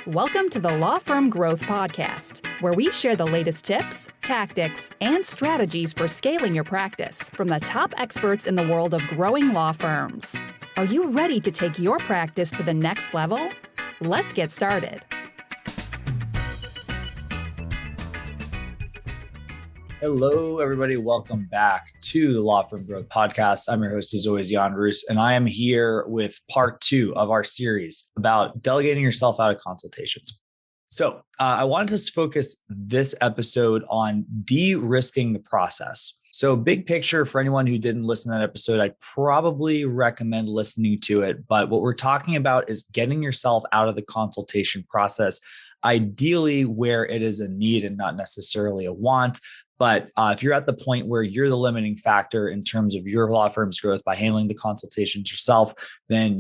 Welcome to the Law Firm Growth Podcast, where we share the latest tips, tactics, and strategies for scaling your practice from the top experts in the world of growing law firms. Are you ready to take your practice to the next level? Let's get started. Hello, everybody. Welcome back to the Law Firm Growth Podcast. I'm your host, as always, Jan Roos, and I am here with part 2 of our series about delegating yourself out of consultations. So I wanted to focus this episode on de-risking the process. So big picture, for anyone who didn't listen to that episode, I'd probably recommend listening to it. But what we're talking about is getting yourself out of the consultation process, ideally where it is a need and not necessarily a want. But if you're at the point where you're the limiting factor in terms of your law firm's growth by handling the consultations yourself, then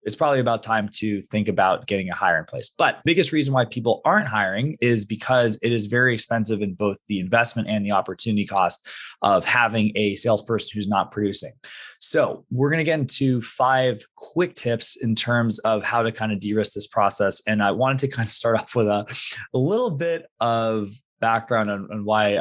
it's probably about time to think about getting a hire in place. But biggest reason why people aren't hiring is because it is very expensive in both the investment and the opportunity cost of having a salesperson who's not producing. So we're going to get into 5 quick tips in terms of how to kind of de-risk this process. And I wanted to kind of start off with a little bit of background on why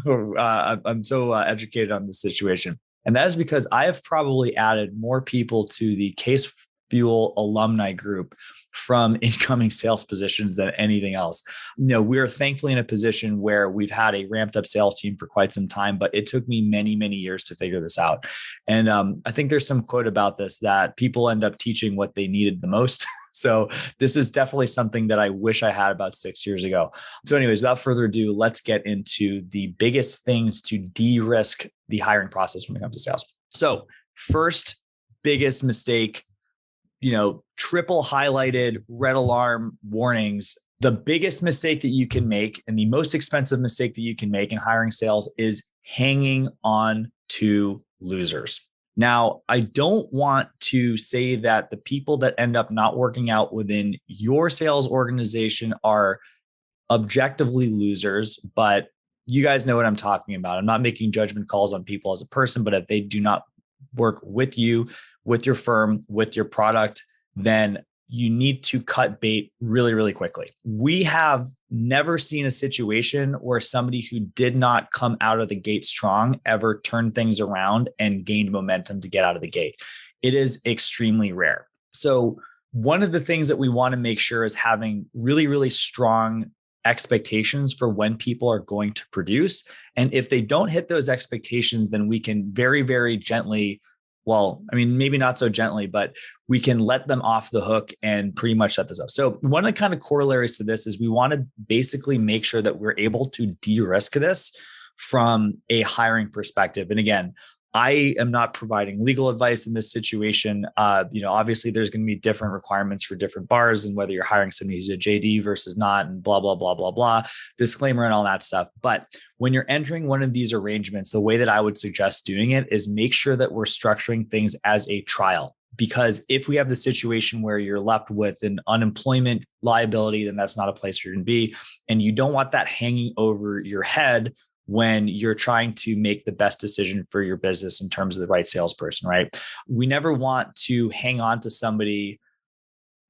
I'm so educated on this situation. And that is because I have probably added more people to the Case Fuel alumni group from incoming sales positions than anything else. We're thankfully in a position where we've had a ramped up sales team for quite some time, but it took me many, many years to figure this out. And I think there's some quote about this that people end up teaching what they needed the most. So this is definitely something that I wish I had about 6 years ago. So anyways, without further ado, let's get into the biggest things to de-risk the hiring process when it comes to sales. So first biggest mistake, triple highlighted red alarm warnings. The biggest mistake that you can make and the most expensive mistake that you can make in hiring sales is hanging on to losers. Now, I don't want to say that the people that end up not working out within your sales organization are objectively losers, but you guys know what I'm talking about. I'm not making judgment calls on people as a person, but if they do not work with you, with your firm, with your product, then you need to cut bait really, really quickly. We have never seen a situation where somebody who did not come out of the gate strong ever turned things around and gained momentum to get out of the gate. It is extremely rare. So one of the things that we want to make sure is having really, really strong expectations for when people are going to produce. And if they don't hit those expectations, then we can very, very gently, maybe not so gently, but we can let them off the hook and pretty much set this up. So one of the kind of corollaries to this is we want to basically make sure that we're able to de-risk this from a hiring perspective. And again, I am not providing legal advice in this situation. Obviously there's going to be different requirements for different bars and whether you're hiring somebody who's a JD versus not and blah, blah, blah, blah, blah, disclaimer and all that stuff. But when you're entering one of these arrangements, the way that I would suggest doing it is make sure that we're structuring things as a trial. Because if we have the situation where you're left with an unemployment liability, then that's not a place you're going to be. And you don't want that hanging over your head when you're trying to make the best decision for your business in terms of the right salesperson, right? We never want to hang on to somebody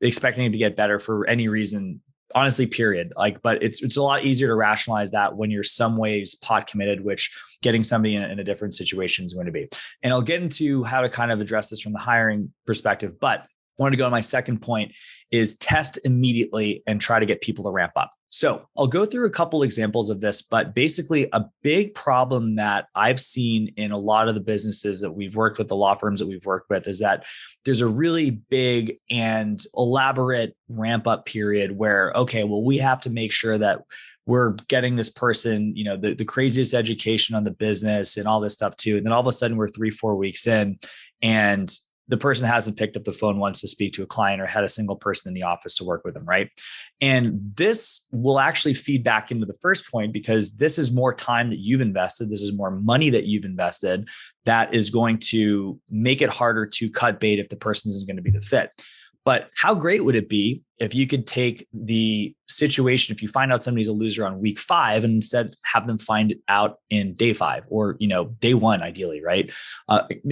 expecting it to get better for any reason, honestly, period. But it's a lot easier to rationalize that when you're some ways pot committed, which getting somebody in a different situation is going to be. And I'll get into how to kind of address this from the hiring perspective, but I wanted to go to my second point is test immediately and try to get people to ramp up. So I'll go through a couple examples of this, but basically a big problem that I've seen in a lot of the businesses that we've worked with, the law firms that we've worked with, is that there's a really big and elaborate ramp up period where, we have to make sure that we're getting this person, the craziest education on the business and all this stuff too. And then all of a sudden we're 3-4 weeks in and the person hasn't picked up the phone once to speak to a client or had a single person in the office to work with them, right? And this will actually feed back into the first point because this is more time that you've invested. This is more money that you've invested that is going to make it harder to cut bait if the person isn't going to be the fit. But how great would it be if you could take the situation, if you find out somebody's a loser on week 5 and instead have them find it out in day 5 or, day 1, ideally, right?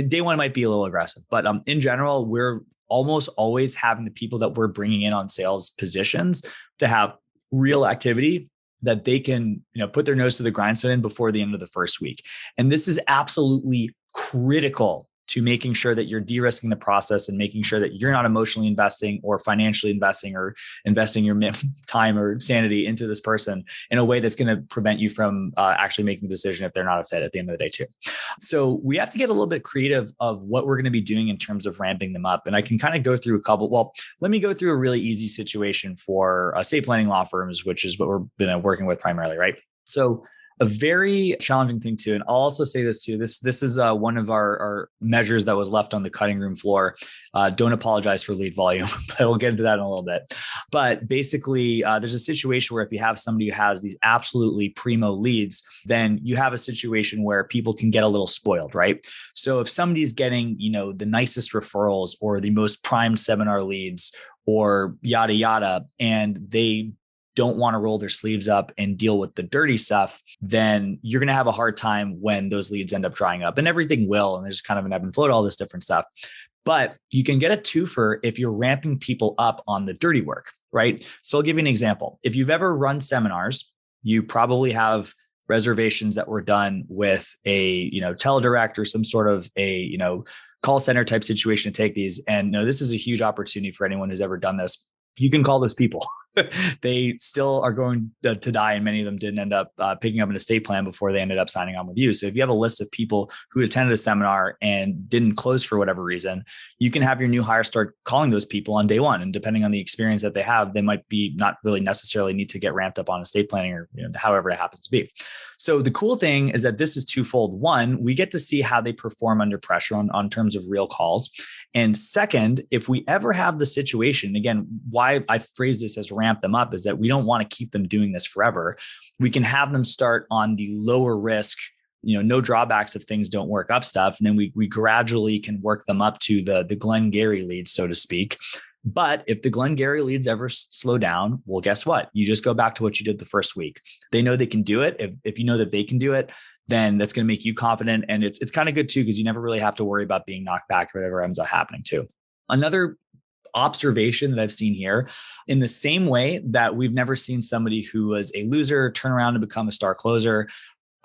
Day 1 might be a little aggressive, but in general, we're almost always having the people that we're bringing in on sales positions to have real activity that they can, put their nose to the grindstone in before the end of the first week. And this is absolutely critical to making sure that you're de-risking the process and making sure that you're not emotionally investing or financially investing or investing your time or sanity into this person in a way that's going to prevent you from actually making a decision if they're not a fit at the end of the day too. So we have to get a little bit creative of what we're going to be doing in terms of ramping them up. And I can kind of go through let me go through a really easy situation for estate planning law firms, which is what we've been working with primarily, right? So a very challenging thing too, and I'll also say this too. This is one of our measures that was left on the cutting room floor. Don't apologize for lead volume, but we'll get into that in a little bit. But basically, there's a situation where if you have somebody who has these absolutely primo leads, then you have a situation where people can get a little spoiled, right? So if somebody's getting, the nicest referrals or the most primed seminar leads or yada yada, and they don't want to roll their sleeves up and deal with the dirty stuff, then you're going to have a hard time when those leads end up drying up, and everything will. And there's kind of an ebb and flow to all this different stuff. But you can get a twofer if you're ramping people up on the dirty work, right? So I'll give you an example. If you've ever run seminars, you probably have reservations that were done with a, teledirect or some sort of a, call center type situation to take these. And this is a huge opportunity for anyone who's ever done this. You can call those people. They still are going to die, and many of them didn't end up picking up an estate plan before they ended up signing on with you. So if you have a list of people who attended a seminar and didn't close for whatever reason, you can have your new hire start calling those people on day one. And depending on the experience that they have, they might be not really necessarily need to get ramped up on estate planning or however it happens to be. So the cool thing is that this is twofold. One, we get to see how they perform under pressure on terms of real calls. And second, if we ever have the situation, again, why I phrase this as ramp them up is that we don't want to keep them doing this forever. We can have them start on the lower risk, no drawbacks if things don't work up stuff. And then we gradually can work them up to the Glengarry leads, so to speak. But if the Glengarry leads ever slow down, well, guess what? You just go back to what you did the first week. They know they can do it. If you know that they can do it, then that's going to make you confident. And it's kind of good too, because you never really have to worry about being knocked back or whatever ends up happening too. Another observation that I've seen here, in the same way that we've never seen somebody who was a loser turn around and become a star closer,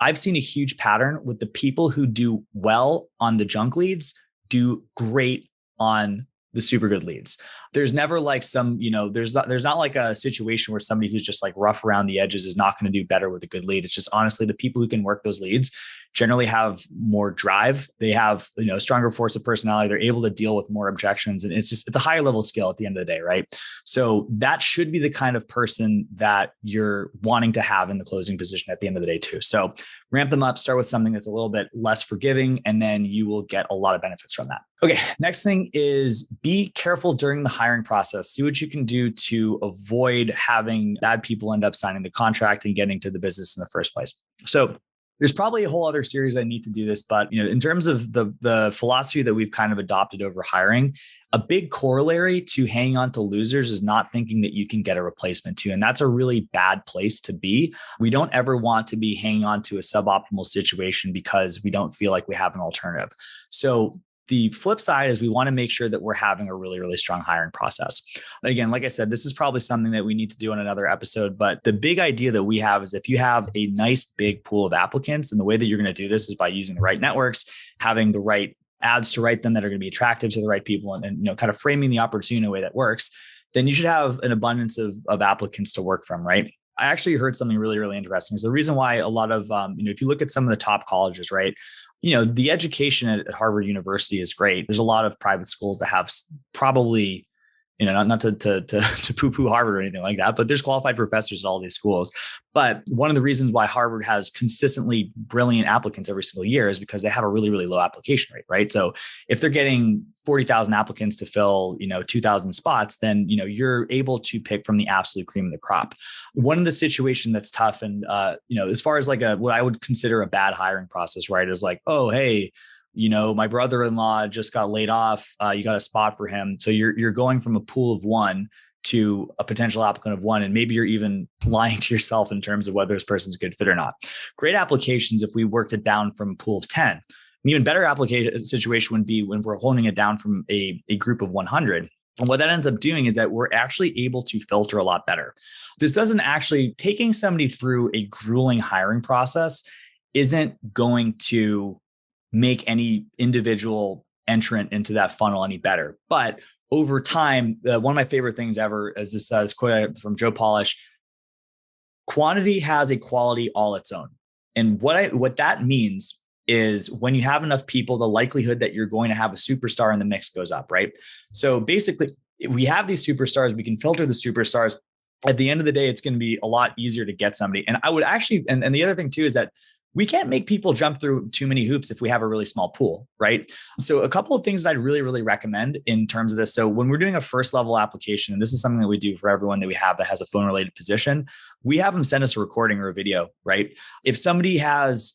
I've seen a huge pattern with the people who do well on the junk leads do great on the super good leads. There's never like some, there's not like a situation where somebody who's just like rough around the edges is not going to do better with a good lead. It's just honestly the people who can work those leads generally have more drive. They have, a stronger force of personality. They're able to deal with more objections. And it's a higher level skill at the end of the day, right? So that should be the kind of person that you're wanting to have in the closing position at the end of the day too. So ramp them up, start with something that's a little bit less forgiving, and then you will get a lot of benefits from that. Okay. Next thing is be careful during the hiring process. See what you can do to avoid having bad people end up signing the contract and getting to the business in the first place. So there's probably a whole other series I need to do this, but in terms of the philosophy that we've kind of adopted over hiring, a big corollary to hanging on to losers is not thinking that you can get a replacement to. And that's a really bad place to be. We don't ever want to be hanging on to a suboptimal situation because we don't feel like we have an alternative. So the flip side is we want to make sure that we're having a really, really strong hiring process. Again, like I said, this is probably something that we need to do on another episode, but the big idea that we have is if you have a nice big pool of applicants, and the way that you're going to do this is by using the right networks, having the right ads to write them that are going to be attractive to the right people, and kind of framing the opportunity in a way that works, then you should have an abundance of applicants to work from, right? I actually heard something really, really interesting. So the reason why a lot of, if you look at some of the top colleges, right, the education at Harvard University is great. There's a lot of private schools that have probably, not to poo-poo Harvard or anything like that, but there's qualified professors at all these schools. But one of the reasons why Harvard has consistently brilliant applicants every single year is because they have a really, really low application rate, right? So if they're getting 40,000 applicants to fill, 2,000 spots, then, you're able to pick from the absolute cream of the crop. One of the situation that's tough and, as far as like what I would consider a bad hiring process, right, is like, oh, hey, my brother-in-law just got laid off. You got a spot for him. So you're going from a pool of one to a potential applicant of one. And maybe you're even lying to yourself in terms of whether this person's a good fit or not. Great applications if we worked it down from a pool of 10. An even better application situation would be when we're holding it down from a group of 100. And what that ends up doing is that we're actually able to filter a lot better. This doesn't actually, taking somebody through a grueling hiring process isn't going to make any individual entrant into that funnel any better. But over time, one of my favorite things ever is this quote from Joe Polish: quantity has a quality all its own. And what that means is when you have enough people, the likelihood that you're going to have a superstar in the mix goes up, right? So basically, if we have these superstars, we can filter the superstars. At the end of the day, it's going to be a lot easier to get somebody. And I would actually, and the other thing too, is that we can't make people jump through too many hoops if we have a really small pool, right? So a couple of things that I'd really, really recommend in terms of this. So when we're doing a first level application, and this is something that we do for everyone that we have that has a phone related position, we have them send us a recording or a video, right? If somebody has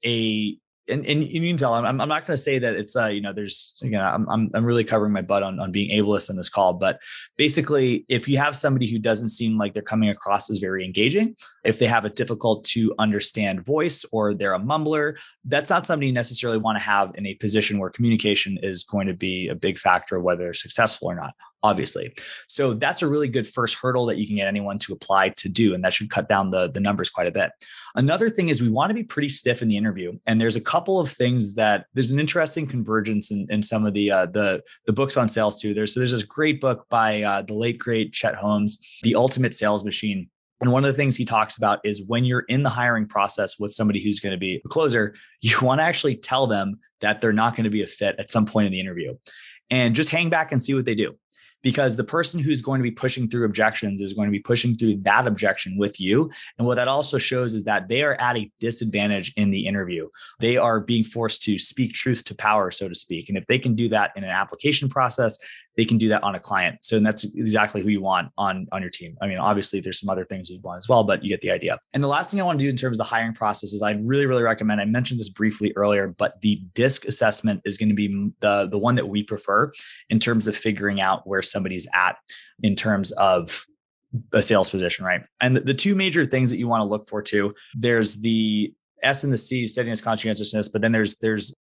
and you can tell, I'm not going to say that it's, I'm really covering my butt on being ableist in this call, but basically, if you have somebody who doesn't seem like they're coming across as very engaging, if they have a difficult to understand voice or they're a mumbler, that's not somebody you necessarily want to have in a position where communication is going to be a big factor of whether they're successful or not, obviously. So that's a really good first hurdle that you can get anyone to apply to do. And that should cut down the numbers quite a bit. Another thing is we want to be pretty stiff in the interview. And there's a couple of things that there's an interesting convergence in some of the books on sales too. There's this great book by the late, great Chet Holmes, The Ultimate Sales Machine. And one of the things he talks about is when you're in the hiring process with somebody who's going to be a closer, you want to actually tell them that they're not going to be a fit at some point in the interview, and just hang back and see what they do. Because the person who's going to be pushing through objections is going to be pushing through that objection with you. And what that also shows is that they are at a disadvantage in the interview. They are being forced to speak truth to power, so to speak. And if they can do that in an application process, they can do that on a client. So that's exactly who you want on your team. I mean, obviously there's some other things you want as well, but you get the idea. And the last thing I want to do in terms of the hiring process is I really, really recommend, I mentioned this briefly earlier, but the DISC assessment is going to be the one that we prefer in terms of figuring out where somebody's at in terms of a sales position, right? And the two major things that you want to look for too, there's the S and the C, steadiness, conscientiousness, but then there's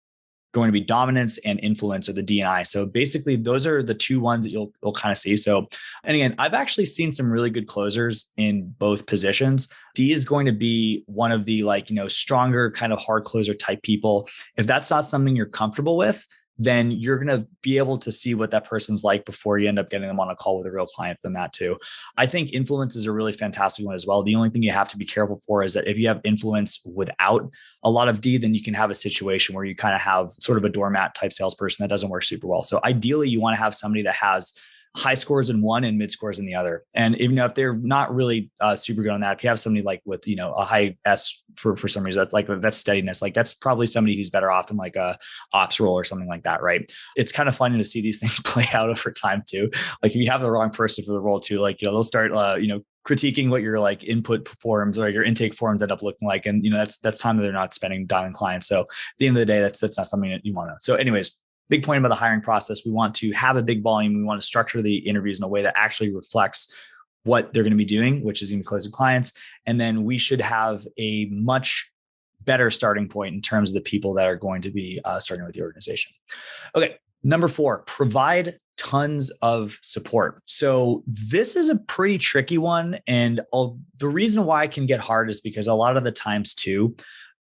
going to be dominance and influence, or the D&I. So basically those are the two ones that you'll kind of see. So, and again, I've actually seen some really good closers in both positions. D is going to be one of the stronger kind of hard closer type people. If that's not something you're comfortable with, then you're going to be able to see what that person's like before you end up getting them on a call with a real client from that too. I think influence is a really fantastic one as well. The only thing you have to be careful for is that if you have influence without a lot of D, then you can have a situation where you kind of have sort of a doormat type salesperson that doesn't work super well. So ideally you want to have somebody that has high scores in one and mid scores in the other. And even if they're not really super good on that, if you have somebody like with, a high S for some reason, that's steadiness. Like that's probably somebody who's better off in like a ops role or something like that. Right. It's kind of funny to see these things play out over time too. Like if you have the wrong person for the role too, they'll start, critiquing what your input forms or your intake forms end up looking like. And, that's time that they're not spending dialing clients. So at the end of the day, that's not something that you want to. So anyways, big point about the hiring process. We want to have a big volume. We want to structure the interviews in a way that actually reflects what they're going to be doing, which is going to be closing clients. And then we should have a much better starting point in terms of the people that are going to be starting with the organization. Okay. Number 4, provide tons of support. So this is a pretty tricky one. And the reason why it can get hard is because a lot of the times too,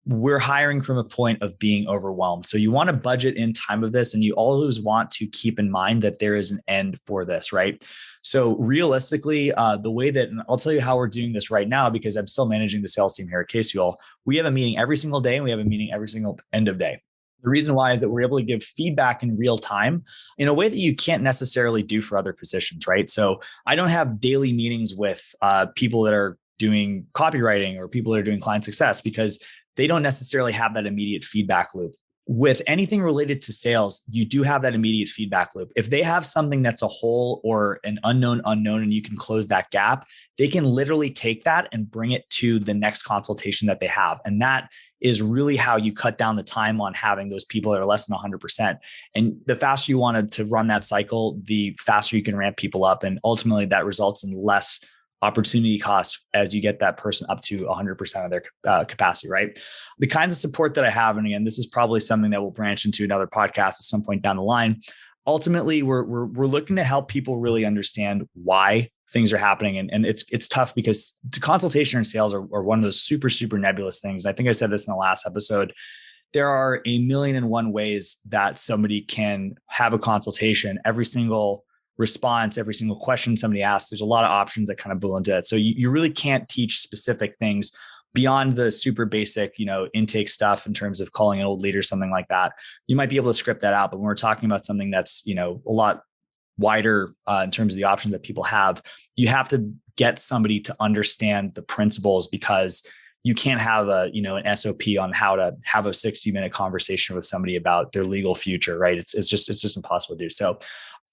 we're hiring from a point of being overwhelmed. So you want to budget in time of this, and you always want to keep in mind that there is an end for this, right? So realistically, the way that, and I'll tell you how we're doing this right now, because I'm still managing the sales team here at Casual. We have a meeting every single day, and we have a meeting every single end of day. The reason why is that we're able to give feedback in real time in a way that you can't necessarily do for other positions, right? So I don't have daily meetings with people that are doing copywriting or people that are doing client success, because they don't necessarily have that immediate feedback loop. With anything related to sales, you do have that immediate feedback loop. If they have something that's a hole or an unknown, and you can close that gap, they can literally take that and bring it to the next consultation that they have. And that is really how you cut down the time on having those people that are less than 100%. And the faster you wanted to run that cycle, the faster you can ramp people up. And ultimately that results in less opportunity cost as you get that person up to 100% of their capacity, right? The kinds of support that I have, and again, this is probably something that will branch into another podcast at some point down the line. Ultimately, we're looking to help people really understand why things are happening. And it's tough because the consultation and sales are one of those super, super nebulous things. I think I said this in the last episode. There are 1,000,001 ways that somebody can have a consultation. Every single response, every single question somebody asks, there's a lot of options that kind of boil into it. So you really can't teach specific things beyond the super basic, intake stuff in terms of calling an old lead or something like that. You might be able to script that out, but when we're talking about something that's, a lot wider in terms of the options that people have, you have to get somebody to understand the principles, because you can't have an SOP on how to have a 60-minute conversation with somebody about their legal future, right? It's just impossible to do. So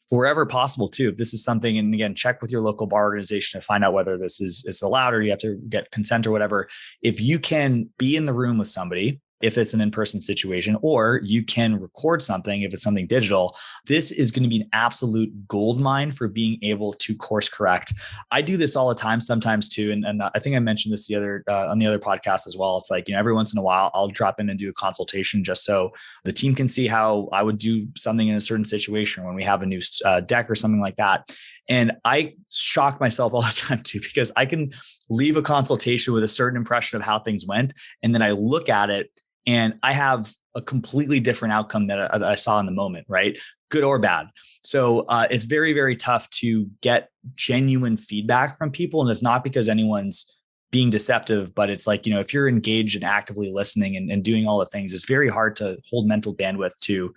wherever possible too, if this is something, and again, check with your local bar organization to find out whether this is allowed or you have to get consent or whatever. If you can be in the room with somebody, if it's an in-person situation, or you can record something if it's something digital, this is going to be an absolute gold mine for being able to course correct. I do this all the time sometimes too. And I think I mentioned this on the other podcast as well. It's like, every once in a while I'll drop in and do a consultation just so the team can see how I would do something in a certain situation when we have a new deck or something like that. And I shock myself all the time too, because I can leave a consultation with a certain impression of how things went. And then I look at it and I have a completely different outcome that I saw in the moment, right? Good or bad. So it's very, very tough to get genuine feedback from people. And it's not because anyone's being deceptive, but it's like, if you're engaged and actively listening and doing all the things, it's very hard to hold mental bandwidth to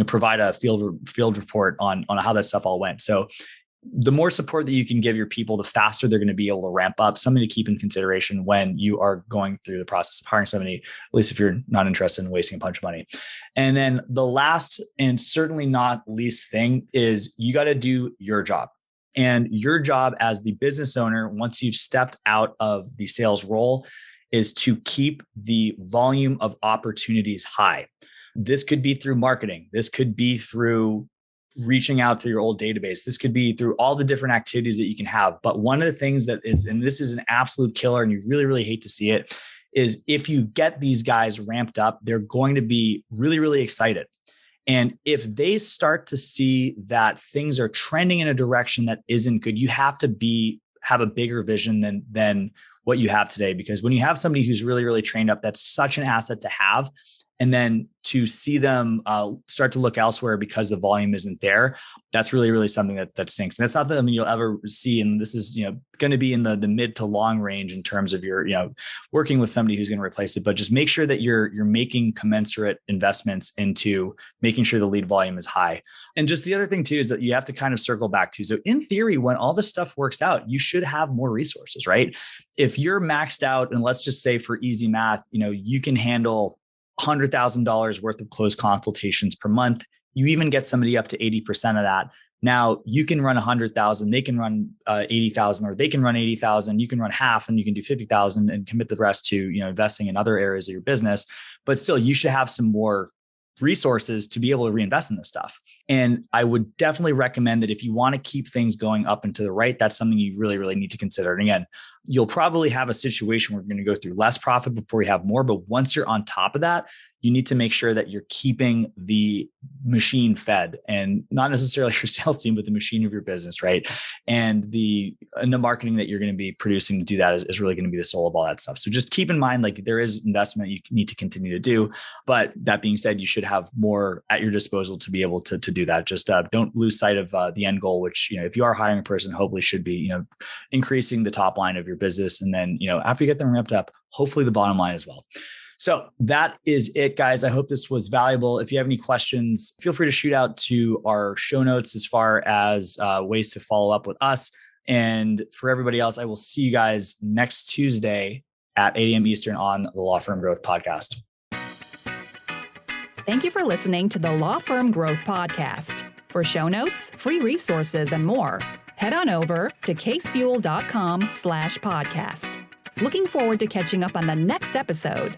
provide a field report on how that stuff all went. So the more support that you can give your people, the faster they're going to be able to ramp up. Something to keep in consideration when you are going through the process of hiring somebody, at least if you're not interested in wasting a bunch of money. And then the last and certainly not least thing is you got to do your job. And your job as the business owner, once you've stepped out of the sales role, is to keep the volume of opportunities high. This could be through marketing. This could be through reaching out to your old database. This could be through all the different activities that you can have. But one of the things that is, and this is an absolute killer, and you really, really hate to see it, is if you get these guys ramped up, they're going to be really, really excited. And if they start to see that things are trending in a direction that isn't good, you have to have a bigger vision than what you have today. Because when you have somebody who's really, really trained up, that's such an asset to have. And then to see them start to look elsewhere because the volume isn't there, that's really, really something that stinks. And that's not that you'll ever see. And this is going to be in the mid to long range in terms of your working with somebody who's going to replace it. But just make sure that you're making commensurate investments into making sure the lead volume is high. And just the other thing too is that you have to kind of circle back to. So in theory, when all this stuff works out, you should have more resources, right? If you're maxed out, and let's just say for easy math, you can handle $100,000 worth of closed consultations per month. You even get somebody up to 80% of that. Now you can run 100,000, they can run 80,000, or they can run 80,000. You can run half, and you can do 50,000 and commit the rest to investing in other areas of your business. But still, you should have some more resources to be able to reinvest in this stuff. And I would definitely recommend that if you want to keep things going up and to the right, that's something you really, really need to consider. And again, you'll probably have a situation where you're going to go through less profit before you have more. But once you're on top of that, you need to make sure that you're keeping the machine fed, and not necessarily your sales team, but the machine of your business, right? And the marketing that you're going to be producing to do that is really going to be the soul of all that stuff. So just keep in mind, like, there is investment you need to continue to do. But that being said, you should have more at your disposal to be able to do that. Just don't lose sight of the end goal, which, if you are hiring a person, hopefully should be, increasing the top line of your business. And then, after you get them ramped up, hopefully the bottom line as well. So that is it, guys. I hope this was valuable. If you have any questions, feel free to shoot out to our show notes as far as ways to follow up with us. And for everybody else, I will see you guys next Tuesday at 8 a.m. Eastern on the Law Firm Growth Podcast. Thank you for listening to the Law Firm Growth Podcast. For show notes, free resources, and more, head on over to casefuel.com/podcast. Looking forward to catching up on the next episode.